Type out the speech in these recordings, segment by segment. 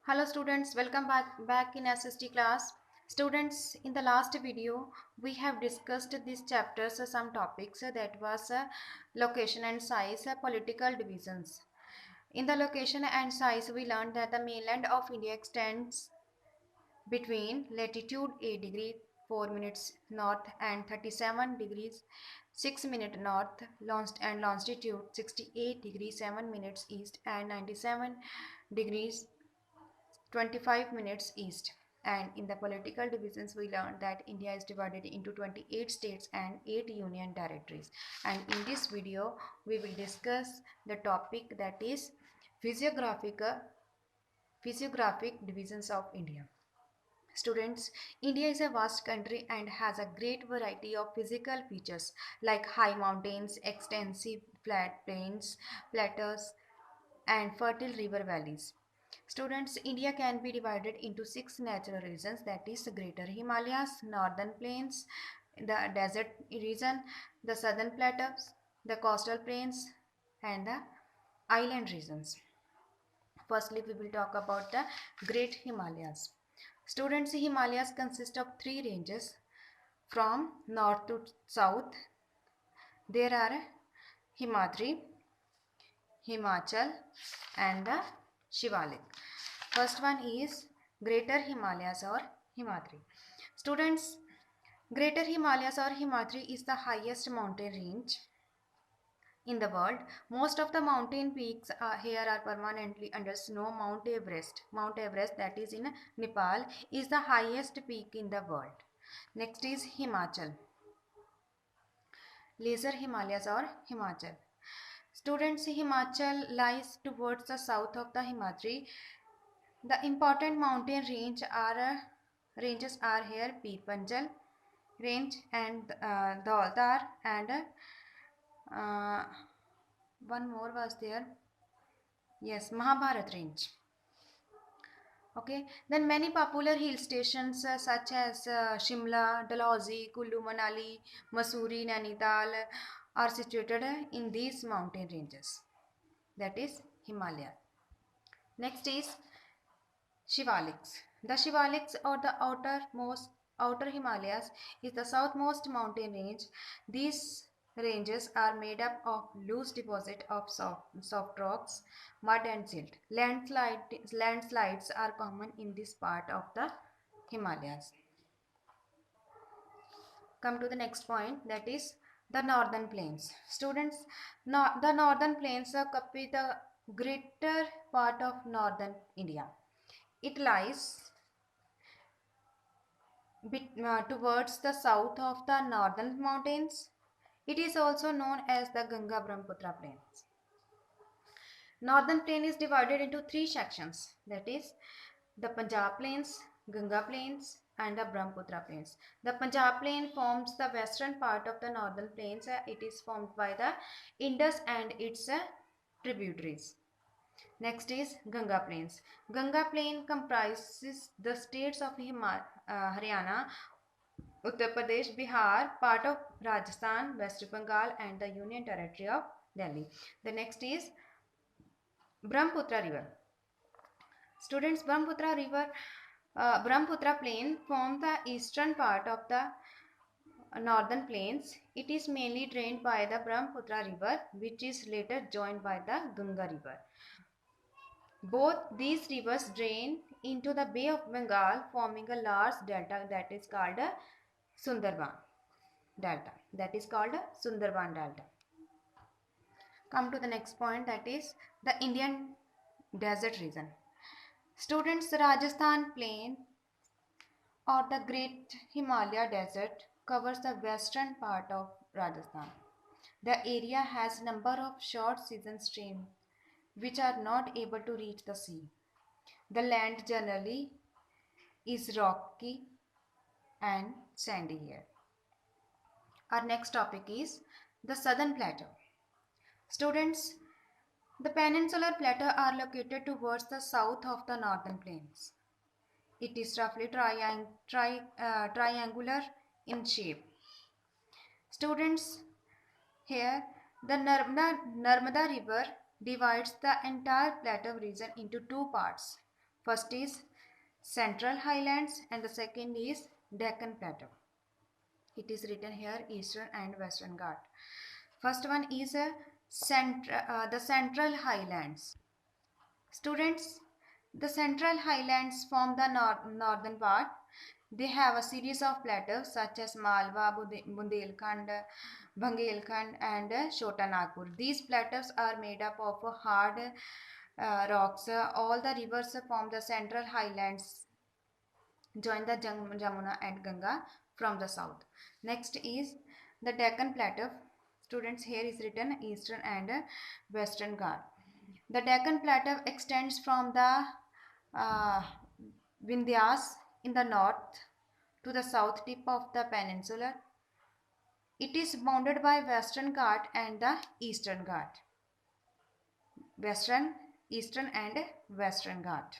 Hello students, welcome back in SST class. Students, in the last video, we have discussed these chapters, some topics that was location and size, political divisions. In the location and size, we learned that the mainland of India extends between latitude 8 degree 4 minutes north and 37 degrees 6 minutes north and longitude 68 degrees 7 minutes east and 97 degrees 25 minutes east. And in the political divisions, we learned that India is divided into 28 states and 8 union territories. And in this video, we will discuss the topic that is physiographic, physiographic divisions of India. Students, India is a vast country and has a great variety of physical features like high mountains, extensive flat plains, plateaus, and fertile river valleys. Students, India can be divided into 6 natural regions, that is Greater Himalayas, Northern Plains, the desert region, the southern plateaus, the coastal plains, and the island regions. Firstly, we will talk about the Great Himalayas. Students, Himalayas consist of 3 ranges from north to south. There are Himadri, Himachal, and the Shivalik. First one is Greater Himalayas or Himadri. Students, Greater Himalayas or Himadri is the highest mountain range in the world. Most of the mountain peaks here are permanently under snow. Mount Everest, that is in Nepal, is the highest peak in the world. Next is Himachal, Lesser Himalayas or Himachal. Students, Himachal lies towards the south of the Himadri. The important mountain ranges are here Pir Panjal range and Dhauldar and uh, one more was there. Yes, Mahabharat range. Okay, then many popular hill stations such as Shimla, Dalhousie, Kullu Manali, Mussoorie, Nainital are situated in these mountain ranges. That is Himalaya. Next is Shivaliks. The Shivaliks or the outer Himalayas is the southmost mountain range. These ranges are made up of loose deposit of soft rocks, mud and silt. Landslides are common in this part of the Himalayas. Come to the next point, that is the northern plains. Students, the northern plains copy the greater part of northern India. It lies towards the south of the northern mountains. It is also known as the Ganga Brahmaputra plains. Northern plain is divided into 3 sections, that is the Punjab plains, Ganga plains, and the Brahmaputra plains. The Punjab plain forms the western part of the northern plains. It is formed by the Indus and its tributaries. Next is Ganga plains. Ganga plain comprises the states of Haryana, Uttar Pradesh, Bihar, part of Rajasthan, West Bengal, and the Union Territory of Delhi. The next is Brahmaputra River. Students, Brahmaputra plain form the eastern part of the northern plains. It is mainly drained by the Brahmaputra River, which is later joined by the Ganga River. Both these rivers drain into the Bay of Bengal, forming a large delta that is called a Sundarban Delta. Sundarban Delta. Come to the next point, that is the Indian desert region. Students, Rajasthan plain or the Great Himalaya Desert covers the western part of Rajasthan. The area has number of short season streams which are not able to reach the sea. The land generally is rocky and sandy here. Our next topic is the Southern Plateau. Students, the Peninsular Plateau are located towards the south of the Northern Plains. It is roughly triangular in shape. Students, here the Narmada River divides the entire plateau region into 2 parts. First is Central Highlands and the second is Deccan Plateau. It is written here Eastern and Western Ghat. First one is the Central Highlands. Students, the Central Highlands form the northern part. They have a series of plateaus such as Malwa, Bundelkhand, Bhangelkhand and Chota Nagpur. These plateaus are made up of hard rocks. All the rivers from the Central Highlands join the Jamuna and Ganga from the south. Next is the Deccan Plateau. Students, here is written Eastern and Western Ghat. The Deccan Plateau extends from the Vindhyas in the north to the south tip of the peninsula. It is bounded by Western Ghat and the Eastern Ghat. Eastern and Western Ghat.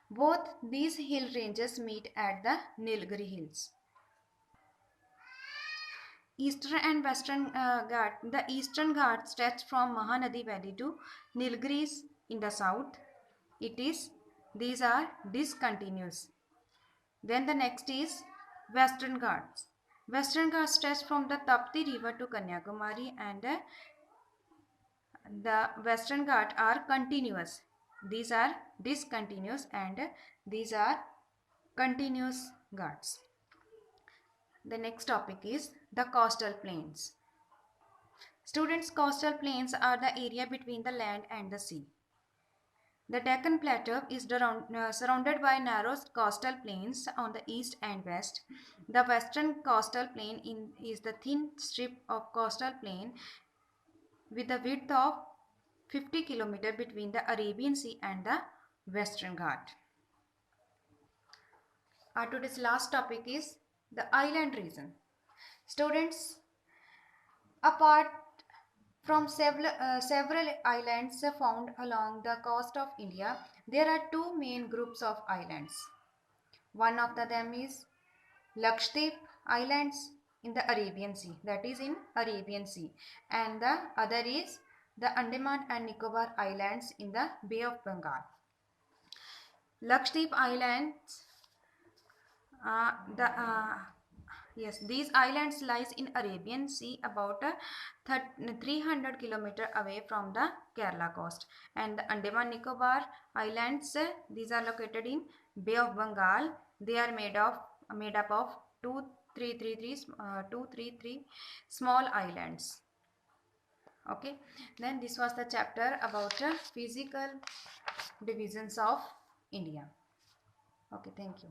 Both these hill ranges meet at the Nilgiri Hills. Eastern and Western Ghat. The Eastern Ghat stretches from Mahanadi Valley to Nilgiris in the south. These are discontinuous. Then the next is Western Ghats. Western Ghats stretch from the Tapti River to Kanyakumari and the Western Ghat are continuous. These are discontinuous and these are continuous Ghats. The next topic is the coastal plains. Students, coastal plains are the area between the land and the sea. The Deccan Plateau is surrounded by narrow coastal plains on the east and west. The western coastal plain is the thin strip of coastal plain with a width of 50 km between the Arabian Sea and the Western Ghat. Our today's last topic is the island region. Students, apart from several islands found along the coast of India, there are two main groups of islands. One of them is Lakshadweep Islands in the Arabian Sea, that is in Arabian Sea, and the other is the Andaman and Nicobar Islands in the Bay of Bengal. Lakshadweep Islands, these islands lies in Arabian Sea about 300 km away from the Kerala coast, and the Andaman Nicobar Islands, these are located in Bay of Bengal. They are made up of 233 small islands. Okay, then this was the chapter about physical divisions of India. Okay, thank you.